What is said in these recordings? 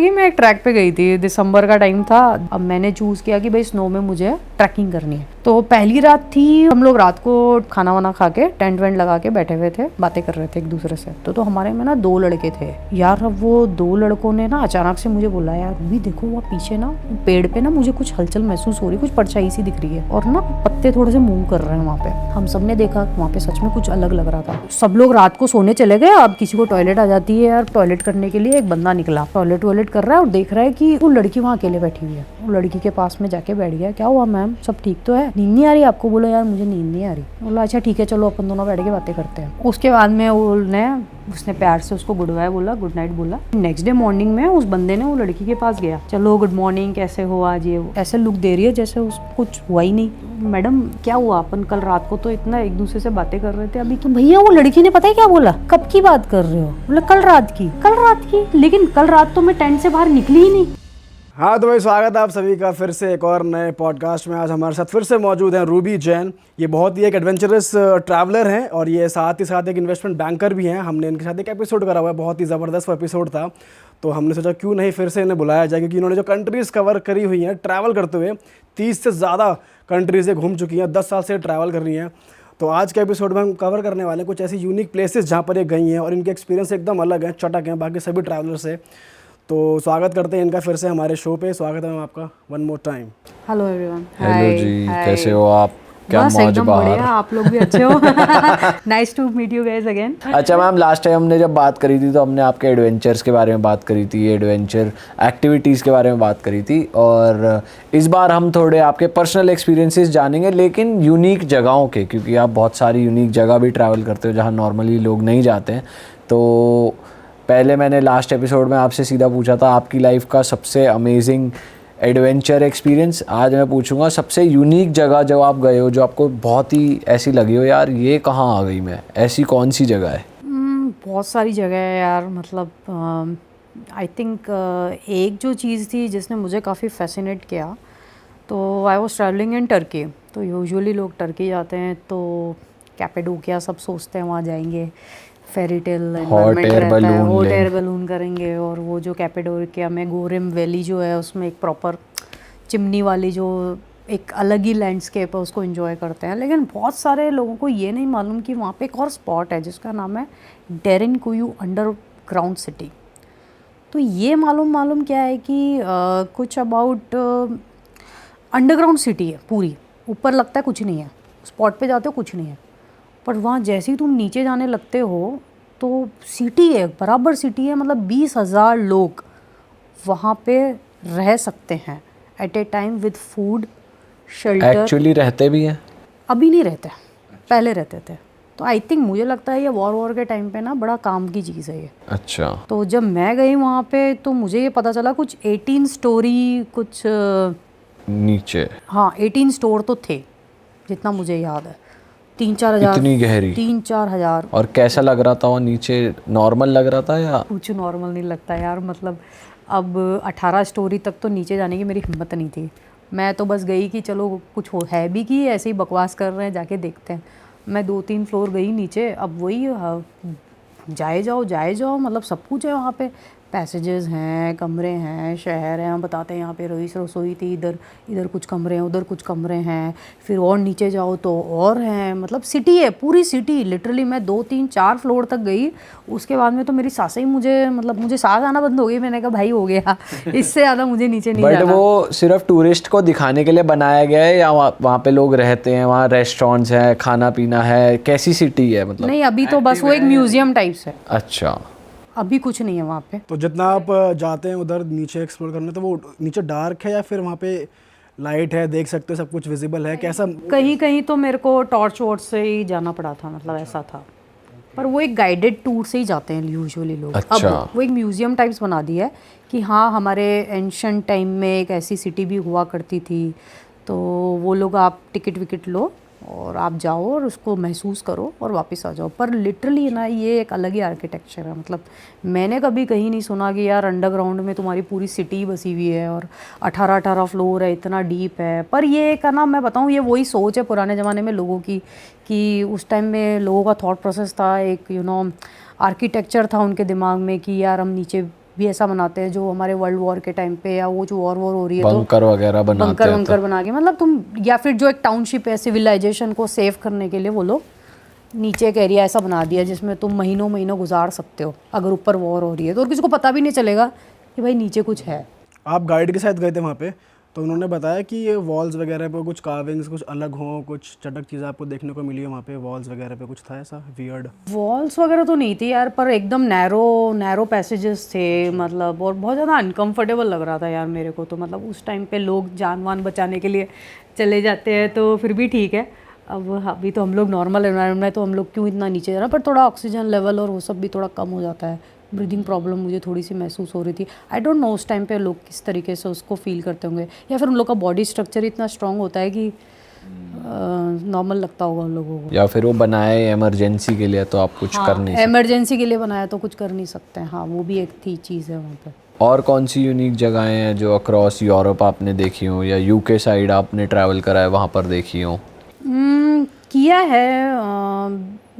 कि मैं एक ट्रैक पे गई थी, दिसंबर का टाइम था। अब मैंने चूज़ किया कि भाई स्नो में मुझे ट्रैकिंग करनी है। तो पहली रात थी, हम लोग रात को खाना वाना खा के टेंट वेंट लगा के बैठे हुए थे, बातें कर रहे थे एक दूसरे से। तो हमारे में ना 2 लड़के थे यार। अब वो 2 लड़कों ने ना अचानक से मुझे बोला, यार भी देखो वहाँ पीछे ना पेड़ पे ना मुझे कुछ हलचल महसूस हो रही, कुछ परछाई सी दिख रही है और ना पत्ते थोड़े से मूव कर रहे हैं वहाँ पे। हम सब ने देखा वहाँ पे सच में कुछ अलग लग रहा था। सब लोग रात को सोने चले गए। अब किसी को टॉयलेट आ जाती है यार, टॉयलेट करने के लिए एक बंदा निकला, टॉयलेट कर रहा है और देख रहा है कि वो लड़की वहाँ अकेले बैठी हुई है। वो लड़की के पास में जाके बैठ गया, क्या हुआ मैम, सब ठीक तो है, नींद नहीं आ रही आपको? बोला यार मुझे नींद नहीं आ रही। बोला अच्छा ठीक है चलो अपन दोनों बैठ के बातें करते हैं। उसके बाद में उसने प्यार से उसको गुड बाय बोला, गुड नाइट बोला। नेक्स्ट डे मॉर्निंग में उस बंदे ने वो लड़की के पास गया, चलो गुड मॉर्निंग, कैसे हो आज, ये ऐसे लुक दे रही है जैसे उसको कुछ हुआ ही नहीं। मैडम क्या हुआ, अपन कल रात को तो इतना एक दूसरे से बातें कर रहे थे, अभी तो भैया वो लड़की ने पता है क्या बोला, कब की बात कर रहे हो? बोला कल रात की, लेकिन कल रात तो मैं टेंट से बाहर निकली ही नहीं। हाँ तो भाई स्वागत है आप सभी का फिर से एक और नए पॉडकास्ट में। आज हमारे साथ फिर से मौजूद हैं रूबी जैन। ये बहुत ही एक एडवेंचरस ट्रैवलर हैं और ये साथ ही साथ एक इन्वेस्टमेंट बैंकर भी हैं। हमने इनके साथ एक एपिसोड करा हुआ है, बहुत ही ज़बरदस्त एपिसोड था। तो हमने सोचा क्यों नहीं फिर से इन्हें बुलाया जाए, क्योंकि इन्होंने जो कंट्रीज़ कवर करी हुई हैं ट्रैवल करते हुए, 30 से ज़्यादा कंट्रीज़ घूम चुकी हैं, 10 साल से ट्रैवल कर रही हैं। तो आज के एपिसोड में हम कवर करने वाले हैं कुछ ऐसी यूनिक प्लेसेस जहाँ पर ये गई हैं और इनके एक्सपीरियंस एकदम अलग हैं, चटक हैं बाकी सभी ट्रैवलर से। तो स्वागत करते हैं इनका फिर से हमारे शो पे। स्वागत है मैम आपका one more time. Hello everyone. Hello जी, कैसे हो आप? क्या बस मौज एकदम बाहर? बढ़िया, आप लोग भी अच्छे हो। Nice to meet you guys again. अच्छा मैम, लास्ट टाइम हमने जब बात करी थी तो हमने आपके एडवेंचर्स के बारे में बात करी थी, एडवेंचर एक्टिविटीज़ के बारे में बात करी थी। और इस बार हम थोड़े आपके पर्सनल एक्सपीरियंसेस जानेंगे, लेकिन यूनिक जगहों के, क्योंकि आप बहुत सारी यूनिक जगह भी ट्रैवल करते हो जहाँ नॉर्मली लोग नहीं जाते हैं। तो पहले मैंने लास्ट एपिसोड में आपसे सीधा पूछा था आपकी लाइफ का सबसे अमेजिंग एडवेंचर एक्सपीरियंस। आज मैं पूछूंगा सबसे यूनिक जगह जो आप गए हो, जो आपको बहुत ही ऐसी लगी हो, यार ये कहाँ आ गई मैं, ऐसी कौन सी जगह है? बहुत सारी जगह है यार, मतलब आई थिंक एक जो चीज़ थी जिसने मुझे काफ़ी फैसिनेट किया, तो I was travelling in Turkey. तो यूजुअली लोग टर्की जाते हैं तो कैपेडोकिया सब सोचते हैं वहाँ जाएंगे, फेरी टेल एनवायरनमेंट रहता है, हॉट एयर बलून करेंगे। और वो जो कैपेडोकिया में गोरेम वैली जो है उसमें एक प्रॉपर चिमनी वाली जो एक अलग ही लैंडस्केप है उसको एंजॉय करते हैं। लेकिन बहुत सारे लोगों को ये नहीं मालूम कि वहाँ पे एक और स्पॉट है जिसका नाम है डेरिनकुयू अंडरग्राउंड सिटी। तो ये मालूम क्या है कि कुछ अबाउट अंडरग्राउंड सिटी है पूरी, ऊपर लगता है कुछ नहीं है, स्पॉट पे जाते हो कुछ नहीं है, पर वहाँ जैसे ही तुम नीचे जाने लगते हो तो सिटी है, बराबर सिटी है। मतलब 20,000 लोग वहाँ पे रह सकते हैं at a time with food shelter. Actually रहते भी हैं? अभी नहीं रहते, पहले रहते थे। तो आई थिंक मुझे लगता है ये वॉर के टाइम पे ना बड़ा काम की चीज़ है ये। अच्छा। तो जब मैं गई वहाँ पे तो मुझे ये पता चला कुछ 18 स्टोरी कुछ नीचे, हाँ 18 स्टोर तो थे जितना मुझे याद है, 3-4 हज़ार, इतनी गहरी? 3-4 हज़ार। और कैसा लग रहा था वो नीचे? नॉर्मल लग रहा था या? कुछ नॉर्मल नहीं लगता यार, मतलब अब 18 स्टोरी तक तो नीचे जाने की मेरी हिम्मत नहीं थी। मैं तो बस गई कि चलो कुछ हो है भी कि ऐसे ही बकवास कर रहे हैं, जाके देखते हैं। मैं 2-3 फ्लोर गई नीचे, अब वही जाए जाओ, मतलब सब कुछ है वहाँ पे, पैसेजेस हैं, कमरे हैं, शहर हैं। हम बताते हैं यहाँ पे रसोई थी, इधर कुछ कमरे हैं, उधर कुछ कमरे हैं, फिर और नीचे जाओ तो और हैं। मतलब सिटी है, पूरी सिटी लिटरली। मैं 2-3-4 फ्लोर तक गई, उसके बाद में तो मेरी सांसें ही मुझे सांस आना बंद हो गई। मैंने कहा भाई हो गया, इससे ज़्यादा मुझे नीचे नहीं जाना। बट वो सिर्फ टूरिस्ट को दिखाने के लिए बनाया गया है या वहाँ पे लोग रहते हैं, वहाँ रेस्टोरेंट्स हैं, खाना पीना है, कैसी सिटी है मतलब? नहीं अभी तो बस वो एक म्यूजियम टाइप्स है। अच्छा, अभी कुछ नहीं है वहाँ पे। तो जितना आप जाते हैं उधर नीचे एक्सप्लोर करने, तो वो नीचे डार्क है या फिर वहाँ पे लाइट है, देख सकते हो सब कुछ विजिबल है, कैसा? कहीं तो मेरे को टॉर्च वॉर्च से ही जाना पड़ा था, मतलब ऐसा था। पर वो एक गाइडेड टूर से ही जाते हैं यूजुअली लोग। अच्छा। अब वो एक म्यूजियम टाइप्स बना दिया है कि हाँ हमारे एंशंट टाइम में एक ऐसी सिटी भी हुआ करती थी। तो वो लोग आप टिकट विकेट लो और आप जाओ और उसको महसूस करो और वापस आ जाओ। पर लिटरली ना ये एक अलग ही आर्किटेक्चर है। मतलब मैंने कभी कहीं नहीं सुना कि यार अंडरग्राउंड में तुम्हारी पूरी सिटी बसी हुई है और 18 फ्लोर है, इतना डीप है। पर ये का ना मैं बताऊँ, ये वही सोच है पुराने ज़माने में लोगों की कि उस टाइम में लोगों का थॉट प्रोसेस था, एक आर्किटेक्चर था उनके दिमाग में कि यार हम नीचे भी ऐसा बनाते हैं जो हमारे वर्ल्ड वॉर के टाइम पे, या वो जो वॉर हो रही है तो बंकर वगैरह बनाते हैं। बंकर बना के, मतलब तुम, या फिर जो एक टाउनशिप है सिविलाइजेशन को सेव करने के लिए वो लोग नीचे एक एरिया ऐसा बना दिया जिसमें तुम महीनों महीनों गुजार सकते हो अगर ऊपर वॉर हो रही है तो, और किसी को पता भी नहीं चलेगा कि भाई नीचे कुछ है। आप गाइड के साथ गए थे वहाँ पे, तो उन्होंने बताया कि ये वॉल्स वगैरह पे कुछ कार्विंग्स कुछ अलग हों, कुछ चटक चीज़ें आपको देखने को मिली है वहाँ पे वॉल्स वगैरह पे, कुछ था ऐसा वियर्ड? वॉल्स वगैरह तो नहीं थी यार, पर एकदम नैरो पैसेजेस थे, मतलब, और बहुत ज़्यादा अनकंफर्टेबल लग रहा था यार मेरे को तो। मतलब उस टाइम पे लोग जान वान बचाने के लिए चले जाते हैं तो फिर भी ठीक है, अब अभी तो हम लोग नॉर्मल एनवायरनमेंट में, तो हम लोग क्यों इतना नीचे जा रहे हैं, पर थोड़ा ऑक्सीजन लेवल और वो सब भी थोड़ा कम हो जाता है, ब्रीदिंग प्रॉब्लम मुझे थोड़ी सी महसूस हो रही थी। आई डोंट नो उस टाइम पे लोग किस तरीके से उसको फील करते होंगे, या फिर उन लोग का बॉडी स्ट्रक्चर इतना स्ट्रांग होता है कि नॉर्मल लगता होगा उन लोगों को, या फिर वो बनाए इमरजेंसी के लिए तो आप कुछ कर नहीं सकते। इमरजेंसी के लिए बनाया तो कुछ कर नहीं सकते हैं। हाँ, वो भी एक थी चीज़ है वहाँ पे। और कौन सी यूनिक जगहें हैं जो अक्रॉस यूरोप आपने देखी हो, या यूके साइड आपने ट्रैवल करा है वहाँ पर देखी हो? किया है,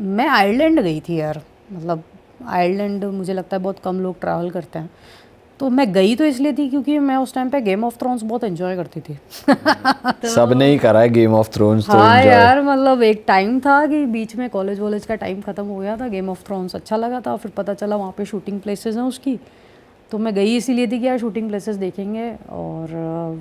मैं आयरलैंड गई थी यार। मतलब आयरलैंड मुझे लगता है बहुत कम लोग ट्रैवल करते हैं, तो मैं गई तो इसलिए थी क्योंकि मैं उस टाइम पे गेम ऑफ थ्रोन्स बहुत एंजॉय करती थी। सबने ही करा है गेम ऑफ थ्रोन्स तो हाँ enjoy। यार, मतलब एक टाइम था कि बीच में कॉलेज वॉलेज का टाइम ख़त्म हो गया था, गेम ऑफ थ्रोन्स अच्छा लगा था, फिर पता चला वहाँ पे शूटिंग प्लेसेस हैं उसकी, तो मैं गई इसीलिए थी कि यार शूटिंग प्लेसेस देखेंगे। और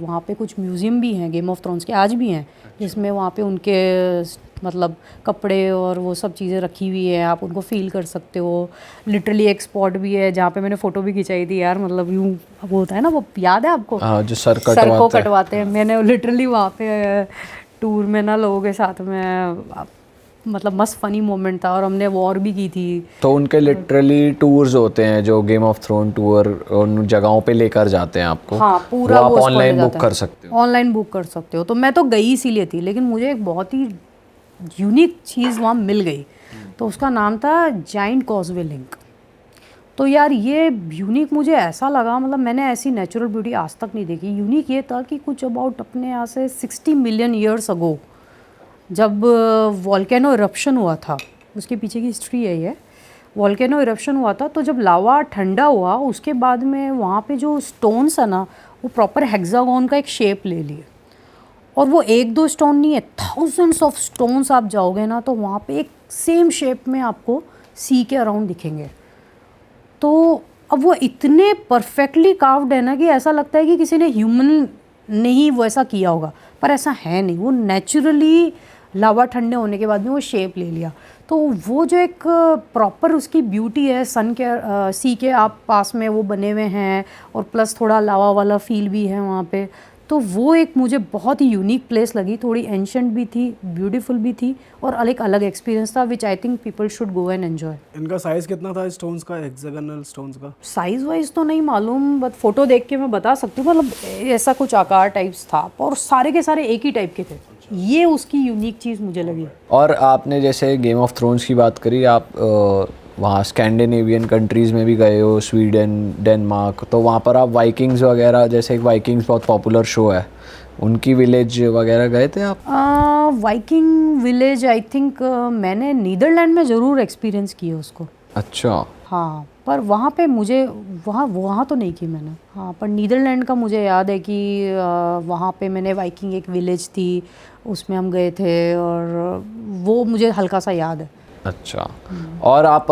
वहाँ पे कुछ म्यूज़ियम भी हैं गेम ऑफ थ्रोन्स के, आज भी हैं, जिसमें वहाँ पे उनके मतलब कपड़े और वो सब चीज़ें रखी हुई है, आप उनको फील कर सकते हो। लिटरली एक स्पॉट भी है जहाँ पे मैंने फ़ोटो भी खिंचाई थी यार, मतलब यूँ वो होता है ना, वो याद है आपको? हाँ, जो सर को कटवाते हैं, मैंने लिटरली वहाँ पे टूर में ना लोगों के साथ में, मतलब मस्त फनी मोमेंट था, और हमने वॉर भी की थी। तो उनके लिटरली टूर्स होते हैं जो गेम ऑफ थ्रोन टूर, उन जगहों पे लेकर जाते हैं आपको। हाँ, पूरा वो आप वो ऑनलाइन बुक कर सकते हो। ऑनलाइन बुक कर सकते हो, तो मैं तो गई इसीलिए थी, लेकिन मुझे एक बहुत ही यूनिक चीज़ वहाँ मिल गई, तो उसका नाम था जाइंट कॉजवे लिंक। तो यार ये यूनिक मुझे ऐसा लगा, मतलब मैंने ऐसी नेचुरल ब्यूटी आज तक नहीं देखी। यूनिक ये था कि कुछ अबाउट अपने यहाँ से 60 मिलियन ईयर्स अगो जब वॉल्केनो इरप्शन हुआ था, उसके पीछे की हिस्ट्री है ये। वॉल्केनो इरप्शन हुआ था, तो जब लावा ठंडा हुआ उसके बाद में वहाँ पे जो स्टोन्स है ना, वो प्रॉपर हेक्सागोन का एक शेप ले लिए, और वो एक दो स्टोन नहीं है, थाउजेंड्स ऑफ स्टोन्स आप जाओगे ना तो वहाँ पे एक सेम शेप में आपको सी के अराउंड दिखेंगे। तो अब वो इतने परफेक्टली कार्व्ड है ना कि ऐसा लगता है कि किसी ने ह्यूमन ने ही वो ऐसा किया होगा, पर ऐसा है नहीं, वो नेचुरली लावा ठंडे होने के बाद में वो शेप ले लिया। तो वो जो एक प्रॉपर उसकी ब्यूटी है, सन के सी के आप पास में वो बने हुए हैं, और प्लस थोड़ा लावा वाला फील भी है वहाँ पे, तो वो एक मुझे बहुत ही यूनिक प्लेस लगी। थोड़ी एंशंट भी थी, ब्यूटीफुल भी थी, और एक अलग एक्सपीरियंस था which I think people should go and enjoy. इनका साइज़ कितना था स्टोन्स का, हेक्सागोनल स्टोन्स का? साइज़ वाइज तो नहीं मालूम, बट फोटो देख के मैं बता सकती हूँ, मतलब ऐसा कुछ आकार टाइप्स था, और सारे के सारे एक ही टाइप के थे। ये उसकी यूनिक चीज़ मुझे लगी। और आपने जैसे गेम ऑफ थ्रोन्स की बात करी, आप वहाँ स्कैंडिनेवियन कंट्रीज़ में भी गए हो, स्वीडन, डेनमार्क, तो वहाँ पर आप वाइकिंग्स वगैरह, जैसे एक वाइकिंग्स बहुत पॉपुलर शो है, उनकी विलेज वगैरह गए थे आप? वाइकिंग विलेज आई थिंक मैंने नीदरलैंड में ज़रूर एक्सपीरियंस किया उसको। अच्छा। हाँ, पर वहाँ पे मुझे वहाँ तो नहीं की मैंने। हाँ, पर नीदरलैंड का मुझे याद है कि वहाँ पे मैंने वाइकिंग एक विलेज थी, उसमें हम गए थे, और वो मुझे हल्का सा याद है। अच्छा। और आप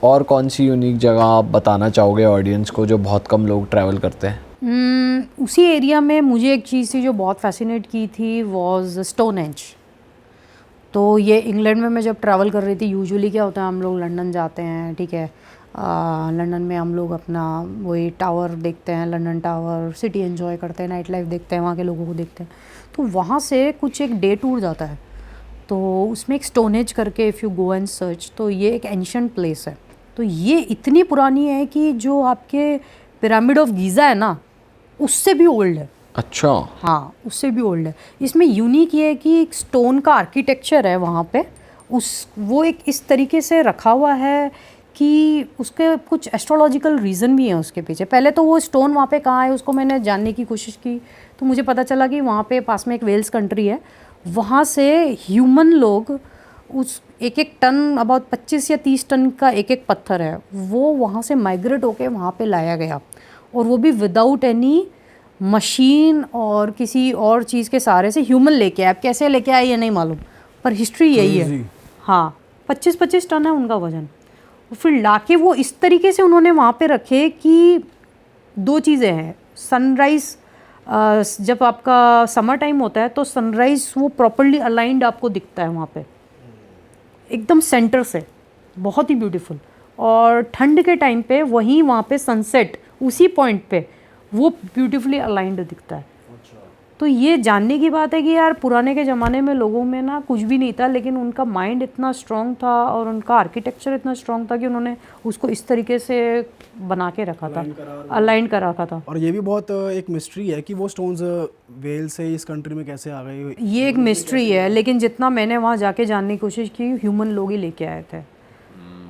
और कौन सी यूनिक जगह आप बताना चाहोगे ऑडियंस को जो बहुत कम लोग ट्रैवल करते हैं? उसी एरिया में मुझे एक चीज़ थी जो बहुत फैसिनेट की थी, वॉज स्टोनहेंज। तो ये इंग्लैंड में मैं जब ट्रैवल कर रही थी, यूजुअली क्या होता है, हम लोग लंदन जाते हैं, ठीक है, लंदन में हम लोग अपना वही टावर देखते हैं, लंदन टावर, सिटी एंजॉय करते हैं, नाइट लाइफ देखते हैं, वहाँ के लोगों को देखते हैं। तो वहाँ से कुछ एक डे टूर जाता है, तो उसमें एक स्टोनहेंज करके, if you go and search, तो ये एक एंशिएंट प्लेस है। तो ये इतनी पुरानी है कि जो आपके पिरामिड ऑफ गीज़ा है ना, उससे भी ओल्ड है। अच्छा। हाँ, उससे भी ओल्ड है। इसमें यूनिक ये है कि एक स्टोन का आर्किटेक्चर है वहाँ पे, वो एक इस तरीके से रखा हुआ है कि उसके कुछ एस्ट्रोलॉजिकल रीज़न भी है उसके पीछे। पहले तो वो स्टोन वहाँ पे कहाँ है उसको मैंने जानने की कोशिश की, तो मुझे पता चला कि वहाँ पे पास में एक वेल्स कंट्री है, वहाँ से ह्यूमन लोग उस एक एक टन अबाउट 25 या 30 टन का एक एक पत्थर है, वो वहाँ से माइग्रेट होके वहाँ पे लाया गया, और वो भी विदाउट एनी मशीन और किसी और चीज़ के सहारे से ह्यूमन लेके आए। अब कैसे लेके आए ये नहीं मालूम, पर हिस्ट्री यही है। Crazy. हाँ, 25-25 टन है उनका वजन। फिर लाके वो इस तरीके से उन्होंने वहाँ पे रखे कि दो चीज़ें हैं। सनराइज़, जब आपका समर टाइम होता है तो सनराइज़ वो प्रॉपरली अलाइंड आपको दिखता है वहाँ पे, एकदम सेंटर से, बहुत ही ब्यूटीफुल। और ठंड के टाइम पे वहीं वहाँ पे सनसेट उसी पॉइंट पे वो ब्यूटीफुली अलाइंड दिखता है। तो ये जानने की बात है कि यार पुराने के ज़माने में लोगों में ना कुछ भी नहीं था, लेकिन उनका माइंड इतना स्ट्रॉन्ग था और उनका आर्किटेक्चर इतना स्ट्रॉन्ग था कि उन्होंने उसको इस तरीके से बना के रखा था, अलाइन कर रखा था। और ये भी बहुत एक मिस्ट्री है कि वो स्टोन्स वेल से इस कंट्री में कैसे आ गए। ये एक मिस्ट्री है, लेकिन जितना मैंने वहाँ जाके जानने की कोशिश की, ह्यूमन लोग ही लेके आए थे।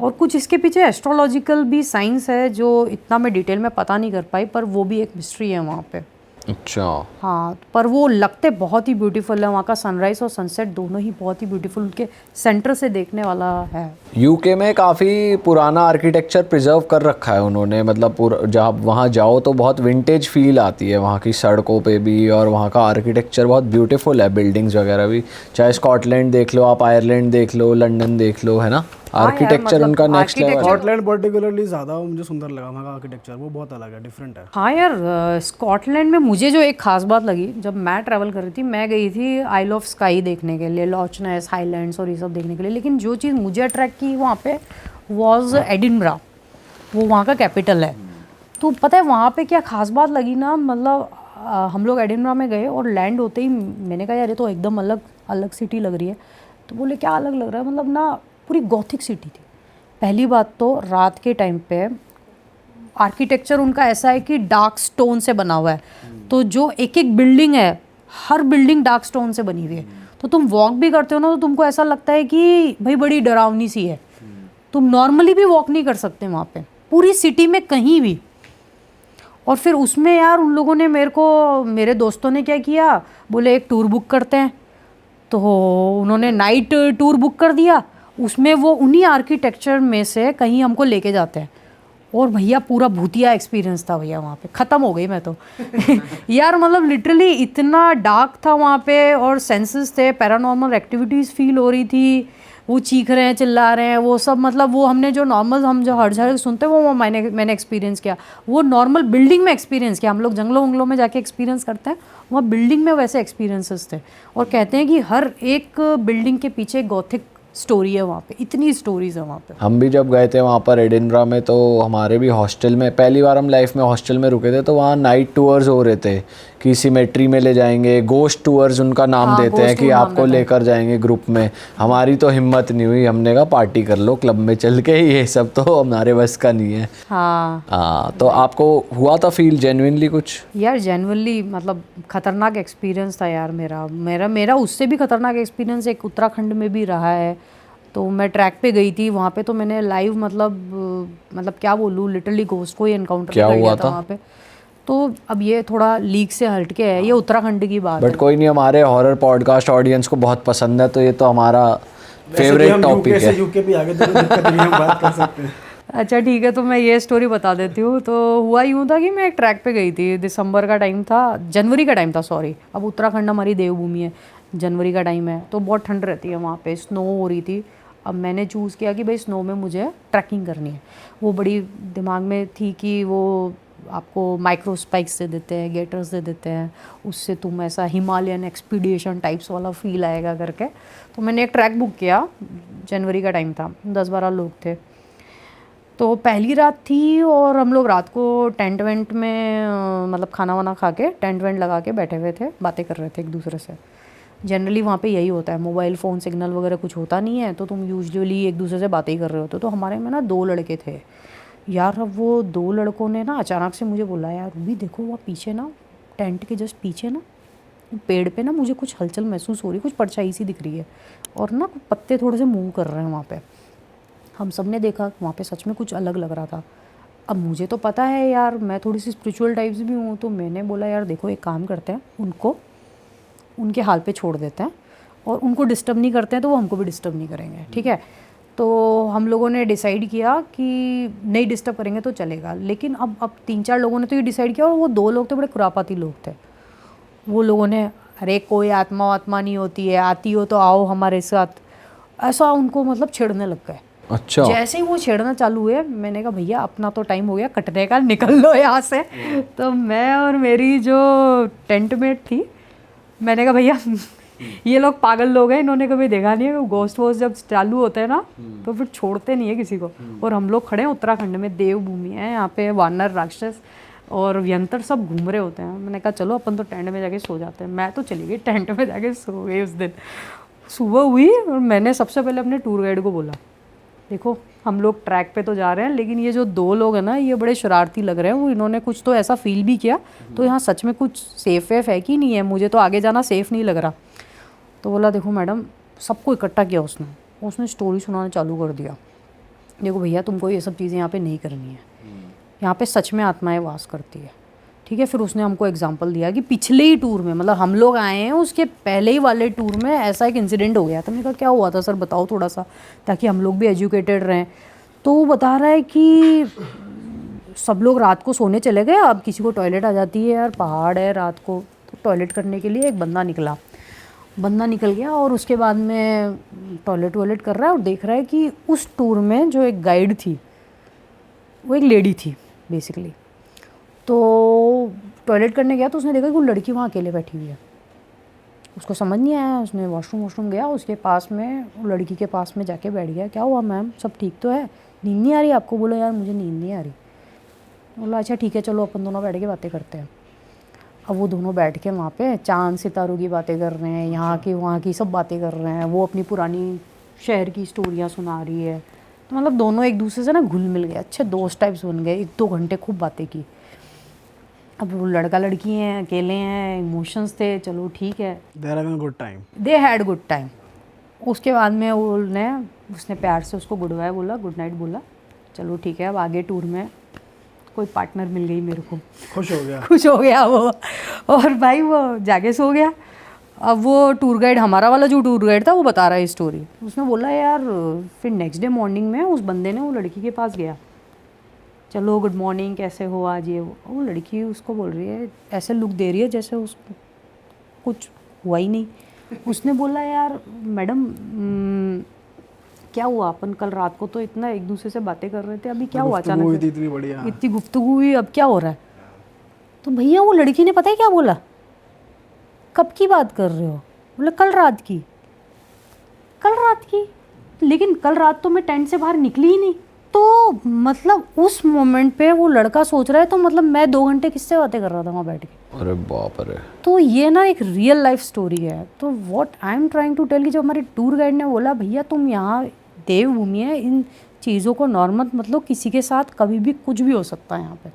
और कुछ इसके पीछे एस्ट्रोलॉजिकल भी साइंस है जो इतना मैं डिटेल में पता नहीं कर पाई, पर वो भी एक मिस्ट्री है वहाँ पे। अच्छा। हाँ, पर वो लगते बहुत ही ब्यूटीफुल है। वहाँ का सनराइज़ और सनसेट दोनों ही बहुत ही ब्यूटीफुल, उनके सेंटर से देखने वाला है। यूके में काफ़ी पुराना आर्किटेक्चर प्रिजर्व कर रखा है उन्होंने, मतलब जहाँ वहाँ जाओ तो बहुत विंटेज फील आती है वहाँ की सड़कों पे भी, और वहाँ का आर्किटेक्चर बहुत ब्यूटीफुल है, बिल्डिंग्स वगैरह भी। चाहे स्कॉटलैंड देख लो आप, आयरलैंड देख लो, लंदन देख लो, है ना। आर्किटेक्चर मतलब उनका नेक्स्ट लेवल। स्कॉटलैंड पर्टिकुलरली ज़्यादा मुझे सुंदर लगा, वहाँ का आर्किटेक्चर वो बहुत अलग है, डिफरेंट है। हाँ यार, स्कॉटलैंड में मुझे जो एक ख़ास बात लगी, जब मैं ट्रैवल कर रही थी, मैं गई थी आइल ऑफ स्काई देखने के लिए, लॉचनेस, हाईलैंड्स और ये सब देखने के लिए, लेकिन जो चीज़ मुझे अट्रैक्ट की वहाँ पे वॉज एडिनबरा, वो वहाँ का कैपिटल है। तो पता है वहाँ पे क्या ख़ास बात लगी ना, मतलब हम लोग एडिनबरा में गए और लैंड होते ही मैंने कहा यार ये तो एकदम अलग अलग सिटी लग रही है। तो बोले क्या अलग लग रहा है, मतलब ना पूरी गॉथिक सिटी थी। पहली बात तो रात के टाइम पे आर्किटेक्चर उनका ऐसा है कि डार्क स्टोन से बना हुआ है, तो जो एक एक बिल्डिंग है, हर बिल्डिंग डार्क स्टोन से बनी हुई है। तो तुम वॉक भी करते हो ना तो तुमको ऐसा लगता है कि भाई बड़ी डरावनी सी है, तुम नॉर्मली भी वॉक नहीं कर सकते वहाँ पे पूरी सिटी में कहीं भी। और फिर उसमें यार उन लोगों ने मेरे दोस्तों ने क्या किया, बोले एक टूर बुक करते हैं, तो उन्होंने नाइट टूर बुक कर दिया। उसमें वो उन्हीं आर्किटेक्चर में से कहीं हमको लेके जाते हैं, और भैया पूरा भूतिया एक्सपीरियंस था भैया, वहाँ पे ख़त्म हो गई मैं तो यार मतलब लिटरली इतना डार्क था वहाँ पे, और सेंसेस थे, पैरानॉर्मल एक्टिविटीज़ फील हो रही थी, वो चीख रहे हैं, चिल्ला रहे हैं, वो सब मतलब वो हमने जो नॉर्मल हम जो हर जगह सुनते हैं वो मैंने एक्सपीरियंस किया, वो नॉर्मल बिल्डिंग में एक्सपीरियंस किया। हम लोग जंगलों वंगलों में जाके एक्सपीरियंस करते हैं, वहाँ बिल्डिंग में वैसे एक्सपीरियंसेस थे। और कहते हैं कि हर एक बिल्डिंग के पीछे एक गॉथिक स्टोरी है वहाँ पे, इतनी स्टोरीज है वहाँ पे। हम भी जब गए थे वहाँ पर एडिनबरा में, तो हमारे भी हॉस्टल में, पहली बार हम लाइफ में हॉस्टल में रुके थे, तो वहाँ नाइट टूर्स हो रहे थे कि सिमेट्री में ले जाएंगे, गोस्ट टूर्स उनका नाम देते हैं कि आपको लेकर जाएंगे ग्रुप में। हमारी तो हिम्मत नहीं हुई, हमने कहा पार्टी कर लो क्लब में चल के, ये सब तो हमारे बस का नहीं है। हाँ, तो आपको हुआ था फील जेन्युइनली कुछ? यार जेन्युइनली मतलब खतरनाक एक्सपीरियंस था यार मेरा उससे भी खतरनाक एक्सपीरियंस एक उत्तराखंड में भी रहा है। तो मैं ट्रैक पे गई थी वहाँ पे, तो मैंने लाइव मतलब क्या बोलूँ, लिटरली घोस्ट को ही एनकाउंटर कर लिया था वहाँ पे। तो अब ये थोड़ा लीक से हट के है, ये उत्तराखंड की बात है। बट कोई नहीं, हमारे हॉरर पॉडकास्ट ऑडियंस को बहुत पसंद है, तो ये तो हमारा फेवरेट टॉपिक है। यूके पे आगे तो दिक्कत नहीं, हम बात कर सकते हैं। अच्छा ठीक है, तो मैं ये स्टोरी बता देती हूँ। तो हुआ यूँ था कि मैं एक ट्रैक पे गई थी, दिसंबर का टाइम था, जनवरी का टाइम था सॉरी। अब उत्तराखंड हमारी देवभूमि है, जनवरी का टाइम है तो बहुत ठंड रहती है वहाँ पे, स्नो हो रही थी। अब मैंने चूज़ किया कि भाई स्नो में मुझे ट्रैकिंग करनी है। वो बड़ी दिमाग में थी कि वो आपको माइक्रो स्पाइक्स दे देते हैं, गेटर्स दे देते हैं, उससे तुम ऐसा हिमालयन एक्सपीडिशन टाइप्स वाला फील आएगा करके। तो मैंने एक ट्रैक बुक किया, जनवरी का टाइम था, 10-12 लोग थे। तो पहली रात थी और हम लोग रात को टेंट वेंट में मतलब खाना वाना खा के टेंट वेंट लगा के बैठे हुए थे, बातें कर रहे थे एक दूसरे से। जनरली वहाँ पे यही होता है, मोबाइल फ़ोन सिग्नल वगैरह कुछ होता नहीं है, तो तुम यूजुअली एक दूसरे से बातें ही कर रहे होते हो। तो हमारे में ना 2 लड़के थे यार। अब वो 2 लड़कों ने ना अचानक से मुझे बोला, यार रूबी देखो वहाँ पीछे ना, टेंट के जस्ट पीछे ना पेड़ पे ना मुझे कुछ हलचल महसूस हो रही, कुछ परछाई सी दिख रही है, और ना पत्ते थोड़े से मूव कर रहे हैं वहाँ पे। हम सब ने देखा वहाँ पे सच में कुछ अलग लग रहा था। अब मुझे तो पता है यार, मैं थोड़ी सी स्पिरिचुअल टाइप्स भी हूँ, तो मैंने बोला यार देखो एक काम करते हैं, उनको उनके हाल पे छोड़ देते हैं और उनको डिस्टर्ब नहीं करते हैं तो वो हमको भी डिस्टर्ब नहीं करेंगे, ठीक है। तो हम लोगों ने डिसाइड किया कि नहीं डिस्टर्ब करेंगे तो चलेगा। लेकिन अब 3-4 लोगों ने तो ये डिसाइड किया, और वो 2 लोग तो बड़े खुरापाती लोग थे। वो लोगों ने अरे कोई आत्मा नहीं होती है, आती हो तो आओ हमारे साथ, ऐसा उनको मतलब छेड़ने लग गए। अच्छा। जैसे ही वो छेड़ना चालू हुए, मैंने कहा भैया अपना तो टाइम हो गया कटने का, निकल लो यहाँ से। तो मैं और मेरी जो टेंट मेट थी, मैंने कहा भैया ये लोग पागल लोग हैं, इन्होंने कभी देखा नहीं है, घोस्ट वोस्ट जब चालू होते हैं ना तो फिर छोड़ते नहीं है किसी को। और हम लोग खड़े हैं उत्तराखंड में, देवभूमि है यहाँ पे, वानर राक्षस और व्यंतर सब घूम रहे होते हैं। मैंने कहा चलो अपन तो टेंट में जाके सो जाते हैं। मैं तो चली गई टेंट में जाके सो गई। उस दिन सुबह हुई और मैंने सबसे पहले अपने टूर गाइड को बोला, देखो हम लोग ट्रैक पे तो जा रहे हैं, लेकिन ये जो 2 लोग हैं ना ये बड़े शरारती लग रहे हैं, वो इन्होंने कुछ तो ऐसा फील भी किया, तो यहाँ सच में कुछ सेफ वेफ है कि नहीं है, मुझे तो आगे जाना सेफ नहीं लग रहा। तो बोला देखो मैडम, सबको इकट्ठा किया उसने स्टोरी सुनाना चालू कर दिया। देखो भैया तुमको ये सब चीज़ें यहाँ पे नहीं करनी है, यहाँ पे सच में आत्माएं वास करती है, ठीक है। फिर उसने हमको एग्जांपल दिया कि पिछले ही टूर में, मतलब हम लोग आए हैं उसके पहले ही वाले टूर में ऐसा एक इंसिडेंट हो गया था। मैंने कहा क्या हुआ था सर, बताओ थोड़ा सा, ताकि हम लोग भी एजुकेटेड रहें। तो वो बता रहा है कि सब लोग रात को सोने चले गए, अब किसी को टॉयलेट आ जाती है यार, पहाड़ है रात को, तो टॉयलेट करने के लिए एक बंदा निकल गया, और उसके बाद में टॉयलेट वॉयलेट कर रहा है और देख रहा है कि उस टूर में जो एक गाइड थी वो एक लेडी थी बेसिकली। तो टॉयलेट करने गया तो उसने देखा कि वो लड़की वहाँ अकेले बैठी हुई है। उसको समझ नहीं आया, उसने वॉशरूम गया, उसके पास में वो लड़की के पास में जाके बैठ गया। क्या हुआ मैम, सब ठीक तो है, नींद नहीं आ रही आपको? बोला यार मुझे नींद नहीं आ रही। बोला अच्छा ठीक है चलो अपन दोनों बैठ के बातें करते हैं। अब वो दोनों बैठ के वहाँ पे चांद सितारों की बातें कर रहे हैं, यहाँ की वहाँ की सब बातें कर रहे हैं। वो अपनी पुरानी शहर की स्टोरियाँ सुना रही है। तो मतलब दोनों एक दूसरे से ना घुल मिल गए, अच्छे दोस्त टाइप्स बन गए। 1-2 घंटे खूब बातें की। अब वो लड़का लड़की हैं, अकेले हैं, इमोशंस थे, चलो ठीक है, they have good time, they had good time. उसके बाद में उसने प्यार से उसको गुड बाय बोला, गुड नाइट बोला, चलो ठीक है। अब आगे टूर में कोई पार्टनर मिल गई मेरे को, खुश हो गया वो, और भाई वो जाके सो गया। अब वो टूर गाइड, हमारा वाला जो टूर गाइड था, वो बता रहा है स्टोरी। उसने बोला यार फिर नेक्स्ट डे मॉर्निंग में उस बंदे ने वो लड़की के पास गया, चलो गुड मॉर्निंग कैसे हो आज, ये वो लड़की उसको बोल रही है, ऐसे लुक दे रही है जैसे उसको कुछ हुआ ही नहीं। उसने बोला यार मैडम क्या हुआ, अपन कल रात को तो इतना एक दूसरे से बातें कर रहे थे, अभी क्या हुआ अचानक से? इतनी बढ़िया, इतनी गुफ्तगू हुई, अब क्या हो रहा है? तो भैया वो लड़की ने पता है क्या बोला, कब की बात कर रहे हो? बोले कल रात की। लेकिन कल रात तो मैं टेंट से बाहर निकली ही नहीं। तो मतलब उस मोमेंट पे वो लड़का सोच रहा है, तो मतलब मैं 2 घंटे किससे बातें कर रहा था वहाँ बैठ के? अरे बाप रे। तो ये ना एक रियल लाइफ स्टोरी है। तो what I am trying to tell कि जो हमारे टूर गाइड ने बोला, भैया तुम यहाँ देवभूमि है, इन चीज़ों को नॉर्मल मतलब किसी के साथ कभी भी कुछ भी हो सकता है यहाँ पे,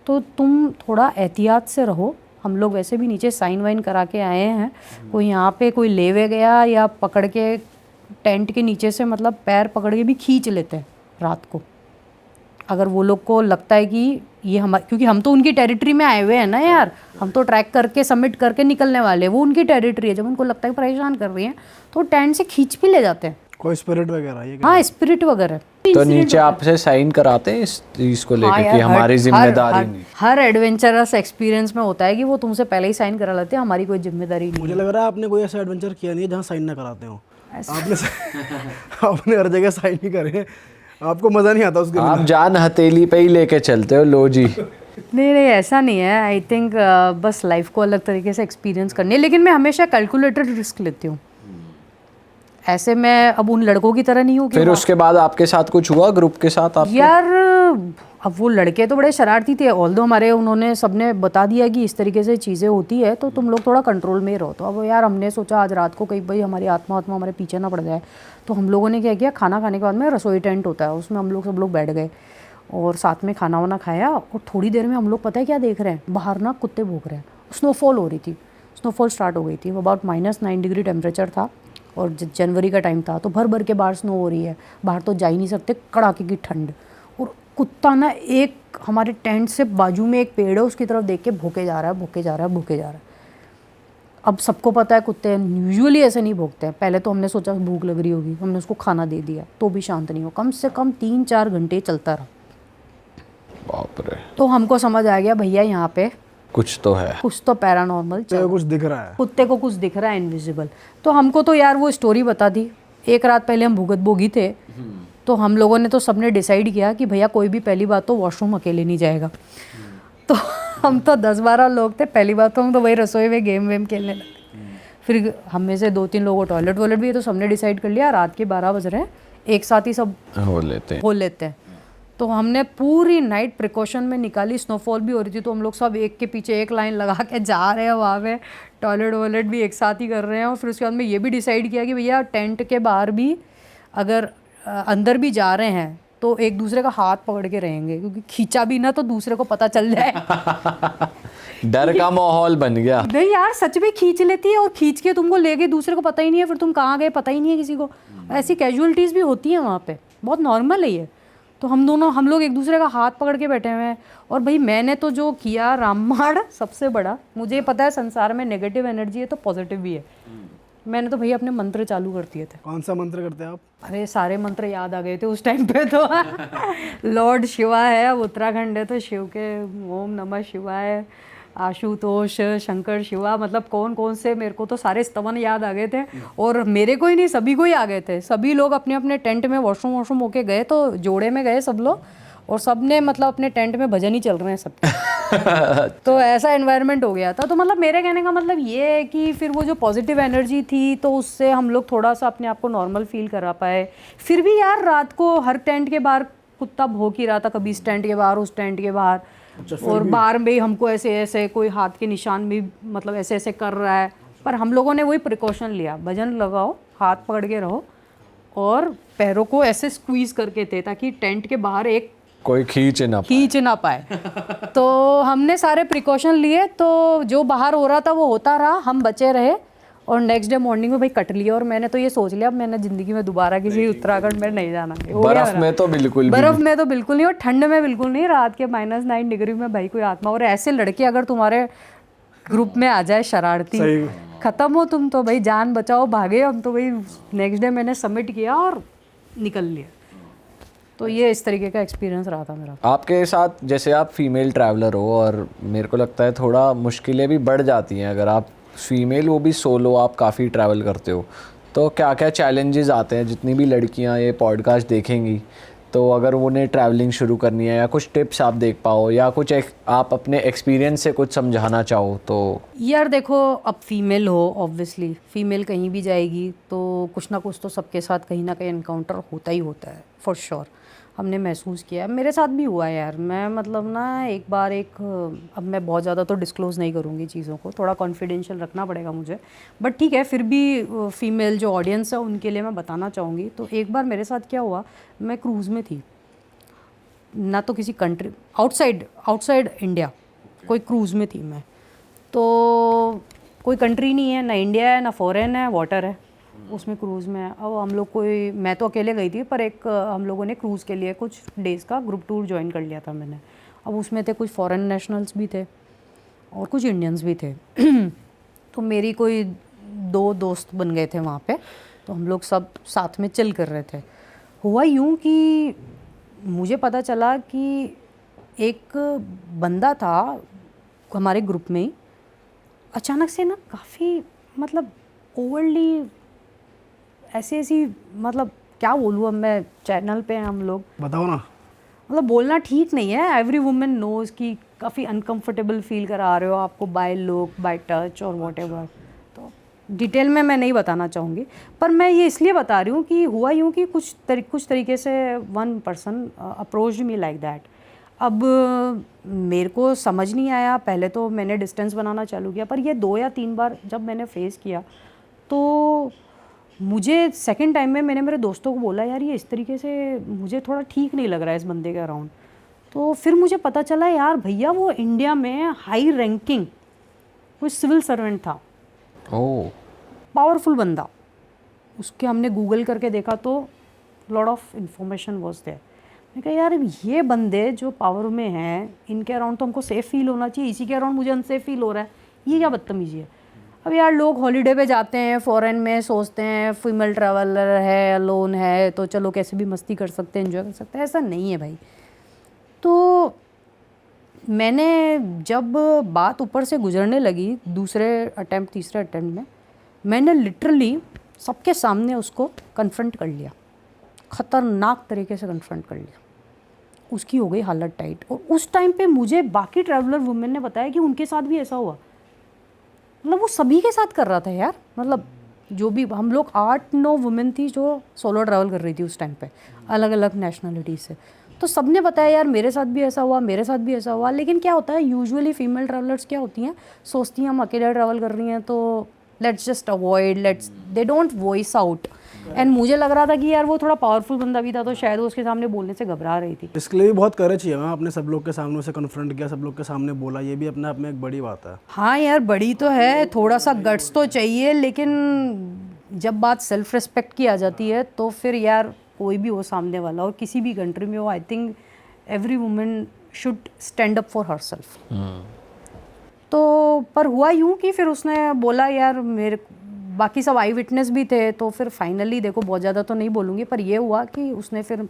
तो तुम थोड़ा एहतियात से रहो। हम लोग वैसे भी नीचे साइन वाइन करा के आए हैं, कोई यहाँ पे कोई लेवे गया या पकड़ के टेंट के नीचे से मतलब पैर पकड़ के भी खींच लेते हैं रात को, अगर वो लोग को लगता है कि ये क्योंकि हम तो उनकी टेरिटरी में आए हुए हैं ना यार, हम तो ट्रैक करके सबमिट करके निकलने वाले, वो उनकी टेरिटरी है। जब उनको लगता है परेशान कर रही हैं तो टेंट से खींच भी ले जाते हैं। कोई स्पिरिट वगैरह ये? हाँ स्पिरिट वगैरह। तो नीचे आपसे साइन कराते हैं इस चीज को लेकर कि हमारी जिम्मेदारी नहीं? हर एडवेंचरस एक्सपीरियंस में होता है कि वो तुमसे पहले ही साइन करा लेते हैं, हमारी कोई जिम्मेदारी नहीं। मुझे लग रहा है आपने कोई ऐसा एडवेंचर किया नहीं है जहाँ साइन ना कराते हो। आपने हर जगह साइन ही करे, आपको मजा नहीं आता उसके? आप जान हथेली पे ही लेके चलते हो, लो जी। नहीं ऐसा नहीं है। आई थिंक बस लाइफ को अलग तरीके से एक्सपीरियंस करनी है, लेकिन मैं हमेशा कैलकुलेटेड रिस्क लेती हूँ। ऐसे मैं अब उन लड़कों की तरह नहीं हूँ। फिर उसके बाद आपके साथ कुछ हुआ ग्रुप के साथ आपके? यार अब वो लड़के तो बड़े शरारती थे, ऑल्दो हमारे उन्होंने सबने बता दिया कि इस तरीके से चीज़ें होती है, तो तुम लोग थोड़ा कंट्रोल में ही रहो। तो अब यार हमने सोचा आज रात को कहीं भाई हमारी आत्मा हमारे पीछे ना पड़ जाए, तो हम लोगों ने क्या किया, खाना खाने के बाद में रसोई टेंट होता है, उसमें हम लोग सब लोग बैठ गए और साथ में खाना वाना खाया। और थोड़ी देर में हम लोग पता है क्या देख रहे हैं, बाहर ना कुत्ते भौंक रहे हैं। स्नोफॉल हो रही थी, स्नोफॉल स्टार्ट हो गई थी, अबाउट -9 डिग्री टेम्परेचर था और जनवरी का टाइम था, तो भर के बाहर स्नो हो रही है, बाहर तो जा ही नहीं सकते, कड़ाके की ठंड। और कुत्ता ना एक हमारे टेंट से बाजू में एक पेड़ है उसकी तरफ देख के भूखे जा रहा है। अब सबको पता है कुत्ते यूजुअली ऐसे नहीं भौंकते हैं। पहले तो हमने सोचा भूख लग रही होगी, हमने उसको खाना दे दिया तो भी शांत नहीं हो, कम से कम 3-4 घंटे चलता रहा। बाप रे। तो हमको समझ आ गया भैया यहाँ पे कुछ तो है, कुछ तो पैरानॉर्मल तो कुछ दिख रहा है, कुत्ते को कुछ दिख रहा है इनविजिबल। तो हमको तो यार वो स्टोरी बता दी। एक रात पहले हम भुगत भोगी थे, तो हम लोगों ने तो सबने डिसाइड किया कि भैया कोई भी पहली बात तो वॉशरूम अकेले नहीं जाएगा। तो हम तो 10-12 लोग थे, पहली बात तो हम तो वही रसोई में गेम वेम खेलने लगे। फिर हम में से 2-3 लोगों को टॉयलेट वॉयलेट भी है, तो सबने डिसाइड कर लिया रात के 12 बज रहे हैं, एक साथ ही सब हो लेते हैं। तो हमने पूरी नाइट प्रिकॉशन में निकाली। स्नोफॉल भी हो रही थी, तो हम लोग सब एक के पीछे एक लाइन लगा के जा रहे हैं वहाँ पे, टॉयलेट वॉयलेट भी एक साथ ही कर रहे हैं। और फिर उसके बाद में ये भी डिसाइड किया कि भैया टेंट के बाहर भी अगर अंदर भी जा रहे हैं तो एक दूसरे का हाथ पकड़ के रहेंगे, क्योंकि खींचा भी ना तो दूसरे को पता चल जाए। डर का माहौल बन गया। नहीं यार सच में खींच लेती है, और खींच के तुमको ले गई, दूसरे को पता ही नहीं है, फिर तुम कहाँ गए पता ही नहीं है किसी को। ऐसी कैजुअलिटीज़ भी होती हैं वहाँ पे, बहुत नॉर्मल है ये। तो हम लोग एक दूसरे का हाथ पकड़ के बैठे हुए हैं। और भाई मैंने तो जो किया रामबाण सबसे बड़ा, मुझे पता है संसार में नेगेटिव एनर्जी है तो पॉजिटिव भी है। मैंने तो भैया अपने मंत्र चालू कर दिए थे। कौन सा मंत्र करते हैं आप? अरे सारे मंत्र याद आ गए थे उस टाइम पे तो। लॉर्ड शिवा है, अब उत्तराखंड है तो शिव के ओम नमः शिवाय, आशुतोष, शंकर शिवा, मतलब कौन कौन से, मेरे को तो सारे स्तवन याद आ गए थे। और मेरे को ही नहीं, सभी को ही आ गए थे। सभी लोग अपने अपने टेंट में वॉशरूम होके गए, तो जोड़े में गए सब लोग, और सब ने मतलब अपने टेंट में भजन ही चल रहे हैं सबके। तो ऐसा एनवायरनमेंट हो गया था। तो मतलब मेरे कहने का मतलब ये है कि फिर वो जो पॉजिटिव एनर्जी थी, तो उससे हम लोग थोड़ा सा अपने आप को नॉर्मल फील करा पाए। फिर भी यार रात को हर टेंट के बाहर कुत्ता भौंक ही रहा था, कभी इस टेंट के बाहर उस टेंट के बाहर। और बाहर में हमको ऐसे ऐसे कोई हाथ के निशान भी मतलब ऐसे ऐसे कर रहा है। पर हम लोगों ने वही प्रिकॉशन लिया, भजन लगाओ, हाथ पकड़ के रहो, और पैरों को ऐसे स्क्वीज करके थे ताकि टेंट के बाहर एक कोई खींच ना पाए। तो हमने सारे प्रिकॉशन लिए, तो जो बाहर हो रहा था वो होता रहा, हम बचे रहे। और नेक्स्ट डे मॉर्निंग में भाई कट लिया। और मैंने तो ये सोच लिया अब मैंने ज़िंदगी में दोबारा किसी उत्तराखंड में नहीं जाना। बर्फ में तो बिल्कुल नहीं, और ठंड में बिल्कुल नहीं। रात के -9 डिग्री में भाई कोई आत्मा, और ऐसे लड़के अगर तुम्हारे ग्रुप में आ जाए शरारती, खत्म हो तुम तो भाई, जान बचाओ भागे। हम तो भाई नेक्स्ट डे मैंने सबमिट किया और निकल लिया। तो ये इस तरीके का एक्सपीरियंस रहा था मेरा। आपके साथ जैसे आप फीमेल ट्रैवलर हो, और मेरे को लगता है थोड़ा मुश्किलें भी बढ़ जाती हैं अगर आप फीमेल, वो भी सोलो, आप काफ़ी ट्रैवल करते हो, तो क्या क्या चैलेंजेस आते हैं? जितनी भी लड़कियां ये पॉडकास्ट देखेंगी, तो अगर उन्हें ट्रैवलिंग शुरू करनी है, या कुछ टिप्स आप देख पाओ, या कुछ आप अपने एक्सपीरियंस से कुछ समझाना चाहो तो। यार देखो, अब फीमेल हो, ऑब्वियसली फीमेल कहीं भी जाएगी तो कुछ ना कुछ तो सबके साथ कहीं ना कहीं एनकाउंटर होता ही होता है, फॉर श्योर। हमने महसूस किया, मेरे साथ भी हुआ है यार। मैं मतलब ना एक बार अब मैं बहुत ज़्यादा तो डिस्क्लोज़ नहीं करूँगी चीज़ों को, थोड़ा कॉन्फिडेंशियल रखना पड़ेगा मुझे, बट ठीक है, फिर भी फीमेल जो ऑडियंस है उनके लिए मैं बताना चाहूँगी। तो एक बार मेरे साथ क्या हुआ, मैं क्रूज़ में थी, ना तो किसी कंट्री, आउटसाइड इंडिया, कोई क्रूज़ में थी मैं। तो कोई कंट्री नहीं है, ना इंडिया है ना फॉरेन है, वाटर है उसमें, क्रूज़ में है। अब हम लोग मैं तो अकेले गई थी, पर हम लोगों ने क्रूज़ के लिए कुछ डेज़ का ग्रुप टूर ज्वाइन कर लिया था मैंने। अब उसमें थे कुछ फॉरेन नेशनल्स भी थे और कुछ इंडियंस भी थे। तो मेरी कोई 2 दोस्त बन गए थे वहाँ पे, तो हम लोग सब साथ में चिल कर रहे थे। हुआ यूँ कि मुझे पता चला कि एक बंदा था हमारे ग्रुप में ही, अचानक से ना काफ़ी मतलब ओवरली ऐसी मतलब क्या बोलूँ, अब मैं चैनल पे हैं हम लोग, बताओ ना, मतलब बोलना ठीक नहीं है। एवरी वुमेन नोज़ कि काफ़ी अनकंफर्टेबल फील करा रहे हो आपको बाय लुक, बाय टच और व्हाटएवर। तो डिटेल में मैं नहीं बताना चाहूँगी, पर मैं ये इसलिए बता रही हूँ कि हुआ यूँ कि कुछ तरीके से one person approached me like that. अब मेरे को समझ नहीं आया, पहले तो मैंने डिस्टेंस बनाना चालू किया, पर ये 2 या 3 बार जब मैंने फेस किया तो मुझे सेकंड टाइम में मैंने मेरे दोस्तों को बोला, यार ये इस तरीके से मुझे थोड़ा ठीक नहीं लग रहा है इस बंदे के अराउंड। तो फिर मुझे पता चला यार भैया वो इंडिया में हाई रैंकिंग कोई सिविल सर्वेंट था। ओह, पावरफुल बंदा। उसके हमने गूगल करके देखा तो lot of information was there. मैंने कहा यार ये बंदे जो पावर में हैं, इनके अराउंड तो हमको सेफ़ फील होना चाहिए, इसी के अराउंड मुझे अनसेफ फील हो रहा है, ये क्या बदतमीजी है। अब यार लोग हॉलीडे पे जाते हैं फॉरेन में, सोचते हैं फीमेल ट्रैवलर है, अलोन है, तो चलो कैसे भी मस्ती कर सकते हैं, एंजॉय कर सकते हैं। ऐसा नहीं है भाई। तो मैंने जब बात ऊपर से गुजरने लगी दूसरे अटेम्प्ट तीसरे अटेम्प्ट में, मैंने लिटरली सबके सामने उसको कन्फ्रंट कर लिया, ख़तरनाक तरीके से कन्फ्रंट कर लिया। उसकी हो गई हालत टाइट। और उस टाइम पे मुझे बाकी ट्रैवलर वुमेन ने बताया कि उनके साथ भी ऐसा हुआ। मतलब वो सभी के साथ कर रहा था यार। मतलब जो भी हम लोग 8-9 वुमेन थी जो सोलो ट्रैवल कर रही थी उस टाइम पे, अलग अलग नेशनलिटी से। तो सब ने बताया यार मेरे साथ भी ऐसा हुआ, मेरे साथ भी ऐसा हुआ। लेकिन क्या होता है, यूजुअली फीमेल ट्रैवलर्स क्या होती हैं, सोचती हैं हम अकेले ट्रैवल कर रही हैं तो let's just avoid, they don't voice out. And मुझे लग रहा था कि यार वो थोड़ा पावरफुल बंदा भी था, तो शायद वो उसके सामने बोलने से घबरा रही थी। इसके लिए भी बहुत करेज चाहिए मैम, आपने सब लोग के सामने उसे कन्फ्रंट किया, सब लोग के सामने बोला, ये भी अपने आप में एक बड़ी बात है। हाँ यार बड़ी तो है, थोड़ा सा गट्स तो चाहिए, लेकिन जब बात सेल्फ रिस्पेक्ट की आ जाती है तो फिर यार कोई भी हो सामने वाला और किसी भी कंट्री में हो, I think every women should stand up for her self. तो पर हुआ यूँ कि फिर उसने बोला यार, मेरे बाकी सब आई विटनेस भी थे, तो फिर फाइनली देखो बहुत ज़्यादा तो नहीं बोलूँगी, पर ये हुआ कि उसने फिर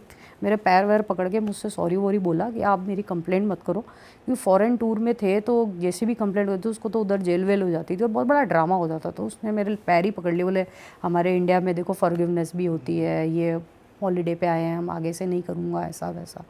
मेरे पैर वैर पकड़ के मुझसे सॉरी वॉरी बोला कि आप मेरी कंप्लेंट मत करो, क्योंकि फॉरेन टूर में थे तो जैसे भी कंप्लेंट होती थी उसको तो उधर जेल वेल हो जाती थी और बहुत बड़ा ड्रामा हो जाता। तो उसने मेरे पैर ही पकड़ लिए, बोले हमारे इंडिया में देखो फॉरगिवनेस भी होती है, ये हॉलीडे पे आए हैं हम, आगे से नहीं करूँगा ऐसा वैसा।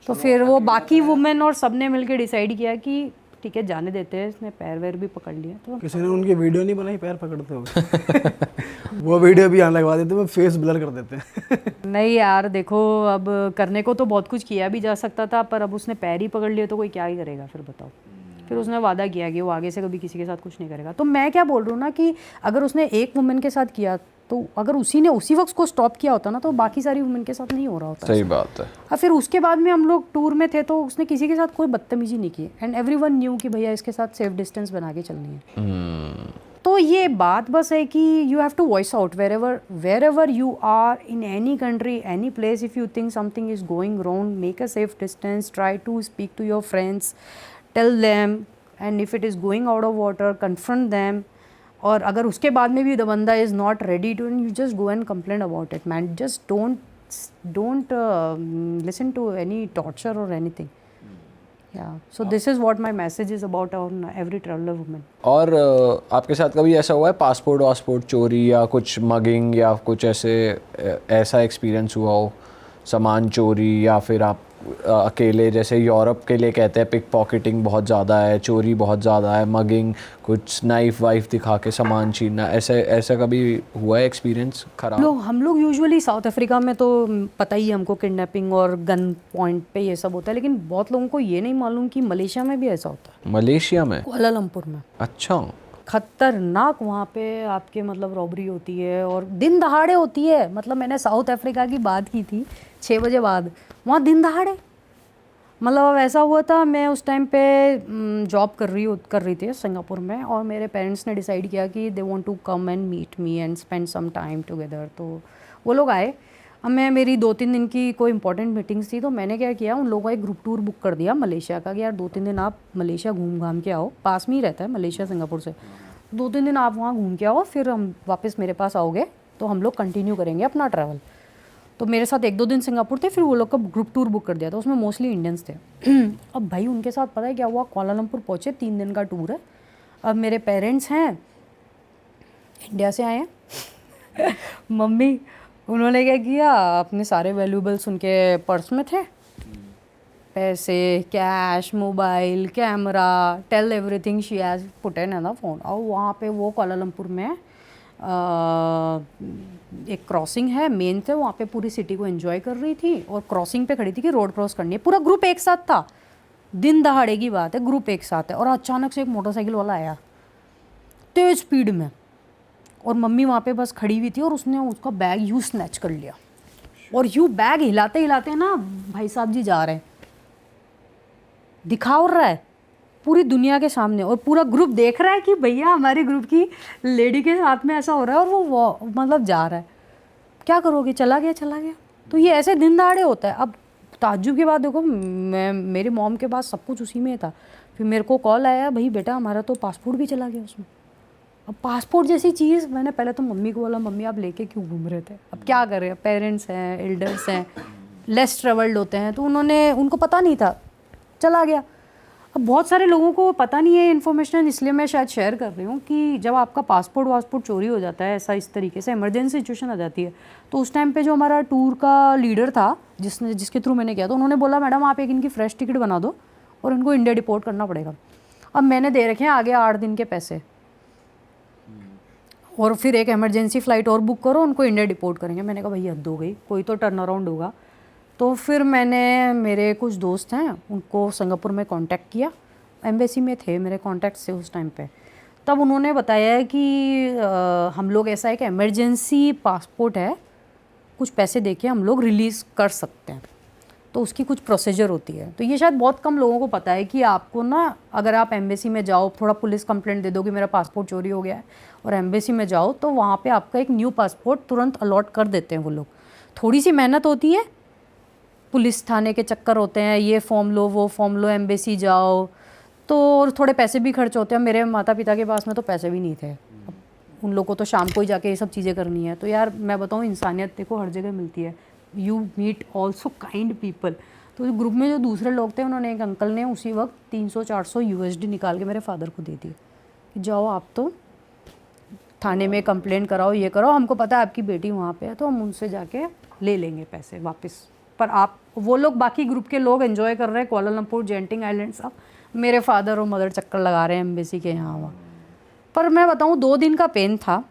तो फिर वो बाकी वुमेन और सब ने मिलकर डिसाइड किया कि ठीक है जाने देते हैं, इसने पैर वैर भी पकड़ लिया। तो किसी ने उनकी वीडियो नहीं बनाई पैर पकड़ते हुए? वो वीडियो भी यहाँ लगवा देते हैं, फेस ब्लर कर देते हैं। नहीं यार देखो, अब करने को तो बहुत कुछ किया भी जा सकता था, पर अब उसने पैर ही पकड़ लिए तो कोई क्या ही करेगा फिर बताओ। फिर उसने वादा किया कि वो आगे से कभी किसी के साथ कुछ नहीं करेगा। तो मैं क्या बोल रहा हूँ ना कि अगर उसने एक वुमेन के साथ किया, तो अगर उसी ने उसी वक्त को स्टॉप किया होता ना, तो बाकी सारी वुमेन के साथ नहीं हो रहा होता। सही बात है। और फिर उसके बाद में हम लोग टूर में थे तो उसने किसी के साथ कोई बदतमीजी नहीं की, एंड एवरीवन न्यू कि भैया इसके साथ सेफ डिस्टेंस बना के चलनी है। तो ये बात बस है कि you have to voice out wherever you are in any country, any place. If you think something is going wrong, make a safe distance, try to speak to your friends, tell them, and if it is going out of water confront them. और अगर उसके बाद में भी the बंदा is not ready to, you just go and complain about it man. Just don't listen to any torture or anything. Yeah, so this is what my message is about on every traveler woman. और आपके साथ कभी ऐसा हुआ है passport वासपोर्ट चोरी या कुछ मगिंग या कुछ ऐसा एक्सपीरियंस हुआ हो, सामान चोरी, या फिर आप अकेले, जैसे यूरोप के लिए कहते हैं पिक पॉकेटिंग बहुत ज़्यादा है, चोरी बहुत ज़्यादा है, मगिंग, कुछ नाइफ वाइफ दिखा के सामान छीनना, ऐसा कभी हुआ है एक्सपीरियंस खराब? हम लोग यूजुअली साउथ अफ्रीका में तो पता ही है हमको, किडनैपिंग और गन पॉइंट पे ये सब होता है, लेकिन बहुत लोगों को ये नहीं मालूम कि मलेशिया में भी ऐसा होता है। मलेशिया में? कुआलालंपुर में। अच्छा। खतरनाक वहाँ पे आपके मतलब रॉबरी होती है और दिन दहाड़े होती है। मतलब मैंने साउथ अफ्रीका की बात की थी 6 बजे बाद, वहाँ दिन दहाड़े। मतलब अब ऐसा हुआ था, मैं उस टाइम पे जॉब कर रही थी सिंगापुर में, और मेरे पेरेंट्स ने डिसाइड किया कि they want to come and meet me and spend some time together. तो वो लोग आए। अब मेरी 2-3 दिन की कोई इंपॉर्टेंट मीटिंग्स थी, तो मैंने क्या किया, उन लोगों का एक ग्रुप टूर बुक कर दिया मलेशिया का कि यार 2-3 दिन आप मलेशिया घूम घाम के आओ, पास में ही रहता है मलेशिया सिंगापुर से। 2-3 दिन आप वहाँ घूम के आओ, फिर हम वापस मेरे पास आओगे तो हम लोग कंटिन्यू करेंगे अपना ट्रैवल। तो मेरे साथ 1-2 दिन सिंगापुर थे, फिर वो लोग का ग्रुप टूर बुक कर दिया था, उसमें मोस्टली इंडियंस थे। अब भाई उनके साथ पता है क्या हुआ, कुआलालंपुर पहुँचे, 3 दिन का टूर है। अब मेरे पेरेंट्स हैं इंडिया से आए हैं मम्मी, उन्होंने क्या किया, अपने सारे वैल्यूबल्स उनके पर्स में थे, पैसे, cash, mobile, camera, tell everything she has put in the phone. और वहाँ पे वो कुआलालंपुर में एक क्रॉसिंग है मेन से, वहाँ पे पूरी सिटी को एंजॉय कर रही थी और क्रॉसिंग पे खड़ी थी कि रोड क्रॉस करनी है। पूरा ग्रुप एक साथ था, दिन दहाड़े की बात है, ग्रुप एक साथ है। और अचानक से एक मोटरसाइकिल वाला आया तेज स्पीड में, और मम्मी वहाँ पे बस खड़ी हुई थी, और उसने उसका बैग यूँ स्नैच कर लिया, और यूँ बैग हिलाते हिलाते ना भाई साहब जी जा रहे हैं, दिखा रहा है पूरी दुनिया के सामने, और पूरा ग्रुप देख रहा है कि भैया हमारे ग्रुप की लेडी के साथ में ऐसा हो रहा है, और वो मतलब जा रहा है। क्या करोगे, चला गया। तो ये ऐसे दिन दहाड़े होता है। अब ताज्जुब की बात देखो, मेरी मॉम के पास सब कुछ उसी में था। फिर मेरे को कॉल आया, भाई बेटा हमारा तो पासपोर्ट भी चला गया उसमें। अब पासपोर्ट जैसी चीज़, मैंने पहले तो मम्मी को बोला, मम्मी आप लेके क्यों घूम रहे थे, अब क्या कर रहे हैं, पेरेंट्स हैं, एल्डर्स हैं, लेस ट्रेवल्ड होते हैं, तो उनको पता नहीं था, चला गया। अब बहुत सारे लोगों को पता नहीं है इन्फॉर्मेशन, इसलिए मैं शायद शेयर कर रही हूँ कि जब आपका पासपोर्ट चोरी हो जाता है, ऐसा इस तरीके से इमरजेंसी सिचुएशन आ जाती है, तो उस टाइम पे जो हमारा टूर का लीडर था, जिसके थ्रू मैंने किया, तो उन्होंने बोला मैडम आप एक इनकी फ्रेश टिकट बना दो और इनको इंडिया डिपोर्ट करना पड़ेगा। अब मैंने दे रखे हैं आगे 8 दिन के पैसे, और फिर एक इमरजेंसी फ़्लाइट और बुक करो, उनको इंडिया डिपोर्ट करेंगे। मैंने कहा भैया हद हो गई, कोई तो टर्न अराउंड होगा। तो फिर मैंने, मेरे कुछ दोस्त हैं उनको सिंगापुर में कांटेक्ट किया, एम्बेसी में थे मेरे कॉन्टैक्ट से उस टाइम पे, तब उन्होंने बताया कि हम लोग ऐसा है कि इमरजेंसी पासपोर्ट है, कुछ पैसे देके हम लोग रिलीज़ कर सकते हैं, तो उसकी कुछ प्रोसीजर होती है। तो ये शायद बहुत कम लोगों को पता है कि आपको ना, अगर आप एम्बेसी में जाओ, थोड़ा पुलिस कंप्लेंट दे दो कि मेरा पासपोर्ट चोरी हो गया है, और एम्बेसी में जाओ तो वहाँ पे आपका एक न्यू पासपोर्ट तुरंत अलॉट कर देते हैं वो लोग। थोड़ी सी मेहनत होती है, पुलिस थाने के चक्कर होते हैं, ये फॉर्म लो वो फॉर्म लो, एम्बेसी जाओ, तो थोड़े पैसे भी खर्च होते हैं। मेरे माता पिता के पास में तो पैसे भी नहीं थे, अब उन लोगों को तो शाम को ही जाके ये सब चीज़ें करनी है। तो यार मैं बताऊँ, इंसानियत देखो हर जगह मिलती है, you meet also kind people. तो ग्रुप में जो दूसरे लोग थे, उन्होंने, एक अंकल ने उसी वक्त 300-400 USD निकाल के मेरे फादर को दे दिए कि जाओ आप तो थाने में कंप्लेंट कराओ, ये करो, हमको पता है आपकी बेटी वहाँ पे है, तो हम उनसे जाके ले लेंगे पैसे वापस। पर आप, वो लोग, बाकी ग्रुप के लोग एंजॉय कर रहे हैं कोलालमपुर, जेंटिंग आइलैंड सब, मेरे फादर और मदर चक्कर लगा रहे हैं एम्बेसी के यहाँ वहाँ। पर मैं बताऊँ 2 दिन का पेन था,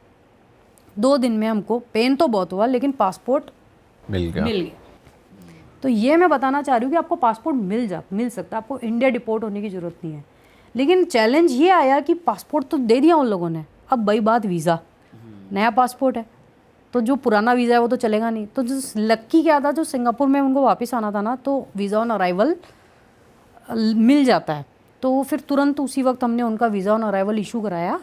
2 दिन में हमको पेन तो बहुत हुआ, लेकिन पासपोर्ट मिल गया। तो ये मैं बताना चाह रही हूँ कि आपको पासपोर्ट मिल सकता है, आपको इंडिया डिपोर्ट होने की ज़रूरत नहीं है। लेकिन चैलेंज ये आया कि पासपोर्ट तो दे दिया उन लोगों ने, अब वही बात वीज़ा, नया पासपोर्ट है तो जो पुराना वीज़ा है वो तो चलेगा नहीं। तो जो लक्की क्या था, जो सिंगापुर में उनको वापस आना था ना, तो वीज़ा ऑन अराइवल मिल जाता है, तो फिर तुरंत उसी वक्त हमने उनका वीज़ा ऑन अराइवल इशू कराया।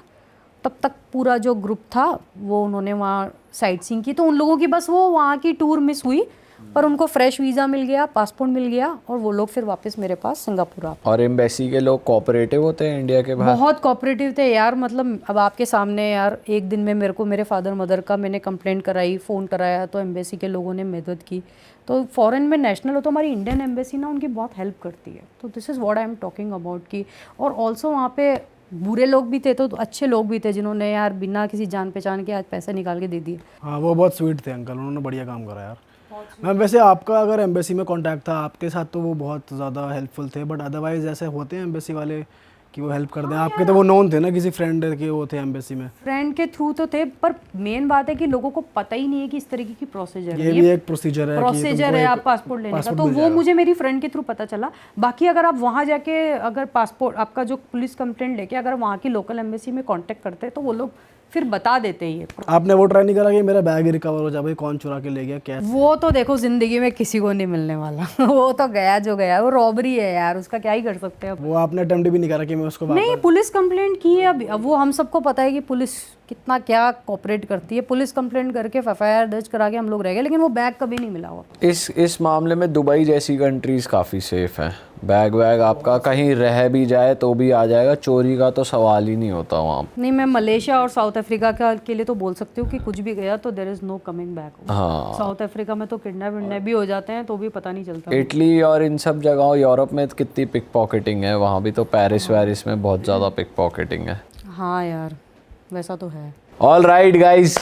तब तक पूरा जो ग्रुप था वो, उन्होंने वहाँ साइट सीइंग की, तो उन लोगों की बस वो वहाँ की टूर मिस हुई, पर उनको फ्रेश वीज़ा मिल गया, पासपोर्ट मिल गया, और वो लोग फिर वापस मेरे पास सिंगापुर आ। और एम्बेसी के लोग कोऑपरेटिव होते हैं इंडिया के बाहर? बहुत कोऑपरेटिव थे यार, मतलब अब आपके सामने यार, एक दिन में मेरे को, मेरे फादर मदर का मैंने कंप्लेंट कराई, फ़ोन कराया, तो एम्बेसी के लोगों ने मदद की। तो फॉरेन में नेशनल हो तो हमारी इंडियन एम्बेसी ना उनकी बहुत हेल्प करती है। तो this is what I am talking about की। और ऑल्सो वहाँ पे बुरे लोग भी थे तो अच्छे लोग भी थे, जिन्होंने यार बिना किसी जान पहचान के आज पैसे निकाल के दे दिए। हाँ, वो बहुत स्वीट थे अंकल, उन्होंने बढ़िया काम करा यार। मैम वैसे आपका अगर एम्बेसी में कांटेक्ट था आपके साथ तो वो बहुत ज़्यादा हेल्पफुल थे, बट अदरवाइज ऐसे होते हैं एम्बेसी वाले कि वो हेल्प कर दें? आपके तो वो नोन थे ना, किसी फ्रेंड के वो थे एम्बेसी में? फ्रेंड के थ्रू तो थे, पर मेन बात है कि लोगों को पता ही नहीं है कि इस तरीके की प्रोसीजर ये भी एक प्रोसीजर है आप पासपोर्ट लेने का। तो वो मुझे मेरी फ्रेंड के थ्रू पता चला। बाकी अगर आप वहाँ जाके, अगर पासपोर्ट आपका जो पुलिस कंप्लेंट लेके अगर वहाँ की लोकल एम्बेसी में कांटेक्ट करते हैं तो वो लोग फिर बता देते ही है। आपने वो ट्राई नहीं करा कि मेरा बैग रिकवर हो जाए, भाई कौन चुरा के ले गया क्या? वो तो देखो जिंदगी में किसी को नहीं मिलने वाला वो तो गया जो गया, वो रॉबरी है यार, उसका क्या ही कर सकते हैं। वो आपने अटेम्प्ट भी नहीं करा कि मैं उसको नहीं, पुलिस कंप्लेंट की है। अब वो हम सबको पता है कि पुलिस कितना क्या कोऑपरेट करती है। पुलिस कंप्लेंट करके FIR दर्ज करा के हम लोग रह गए, लेकिन वो बैग कभी नहीं मिला हुआ। इस मामले में दुबई जैसी कंट्रीज काफ़ी सेफ हैं। बैग वैग आपका कहीं रह भी जाए तो भी आ जाएगा, चोरी का तो सवाल ही नहीं होता वहाँ। नहीं, मैं मलेशिया और साउथ अफ्रीका के लिए तो बोल सकती हूँ कि कुछ भी गया तो there is no coming back. हाँ, साउथ अफ्रीका में तो किडनैप भी हो जाते हैं तो भी पता नहीं चलता। इटली और इन सब जगहों, यूरोप में कितनी पिक पॉकेटिंग है, वहाँ भी तो पेरिस वेरिस में बहुत ज़्यादा पिक पॉकेटिंग है। हाँ यार, वैसा तो है। ऑल राइट गाइज,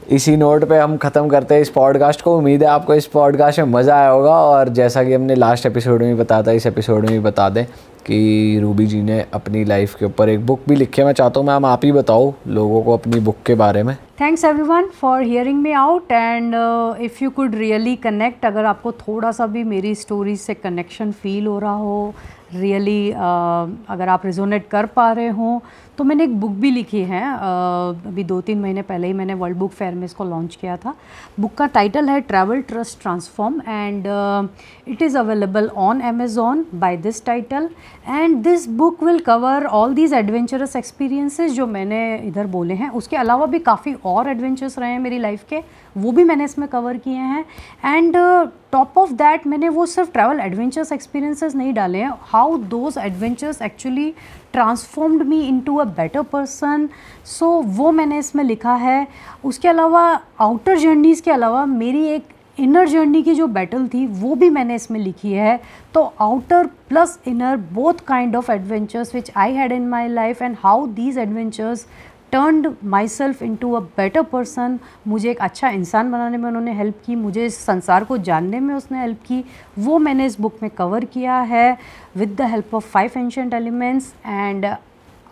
इसी नोट पे हम ख़त्म करते हैं इस पॉडकास्ट को। उम्मीद है आपको इस पॉडकास्ट में मज़ा आया होगा, और जैसा कि हमने लास्ट एपिसोड में बताया था, इस एपिसोड में भी बता दें कि रूबी जी ने अपनी लाइफ के ऊपर एक बुक भी लिखी है। मैं चाहता हूँ मैम आप ही बताओ लोगों को अपनी बुक के बारे में। Thanks everyone for hearing me out, and if you could really connect, अगर आपको थोड़ा सा भी मेरी स्टोरी से कनेक्शन फील हो रहा हो, रियली अगर आप रिजोनेट कर पा रहे हो, तो मैंने एक बुक भी लिखी है। अभी 2-3 महीने पहले ही मैंने वर्ल्ड बुक फेयर में इसको लॉन्च किया था। बुक का टाइटल है travel trust transform, and it is available on Amazon by this title. And this book will cover all these adventurous experiences जो मैंने इधर बोले हैं। उसके अलावा भी काफ़ी और एडवेंचर्स रहे हैं मेरी लाइफ के, वो भी मैंने इसमें कवर किए हैं। एंड टॉप ऑफ दैट मैंने वो सिर्फ ट्रैवल एडवेंचर्स एक्सपीरियंसेस नहीं डाले हैं, how those adventures actually transformed me into a better person, so वो मैंने इसमें लिखा है। उसके अलावा आउटर जर्नीज़ के अलावा मेरी एक इनर जर्नी की जो बैटल थी वो भी मैंने इसमें लिखी है। तो outer plus inner both kind of adventures which I had in my life and how these adventures turned my self into a better person. मुझे एक अच्छा इंसान बनाने में उन्होंने हेल्प की, मुझे इस संसार को जानने में उसने हेल्प की, वो मैंने इस बुक में कवर किया है with the help of 5 ancient elements. And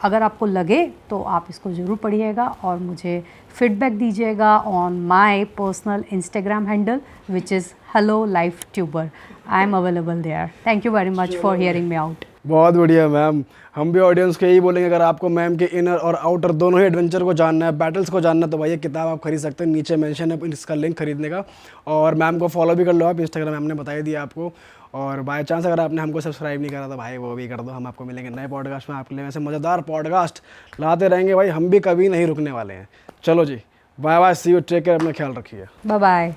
अगर आपको लगे तो आप इसको ज़रूर पढ़िएगा और मुझे फीडबैक दीजिएगा on my personal Instagram handle which is hello life tuber. I am available there. Thank you very much for hearing me out. बहुत बढ़िया मैम। हम भी ऑडियंस को यही बोलेंगे, अगर आपको मैम के इनर और आउटर दोनों ही एडवेंचर को जानना है, बैटल्स को जानना है, तो भाई ये किताब आप खरीद सकते हैं, नीचे मेंशन है इसका लिंक खरीदने का। और मैम को फॉलो भी कर लो आप इंस्टाग्राम, मैम ने बता ही दिया आपको। और बाय चांस अगर आपने हमको सब्सक्राइब नहीं करा तो भाई वो भी कर दो। हम आपको मिलेंगे नए पॉडकास्ट में, आपके लिए वैसे मज़ेदार पॉडकास्ट लाते रहेंगे भाई, हम भी कभी नहीं रुकने वाले हैं। चलो जी, bye bye, see you, take care, अपना ख्याल रखिए, Bye bye.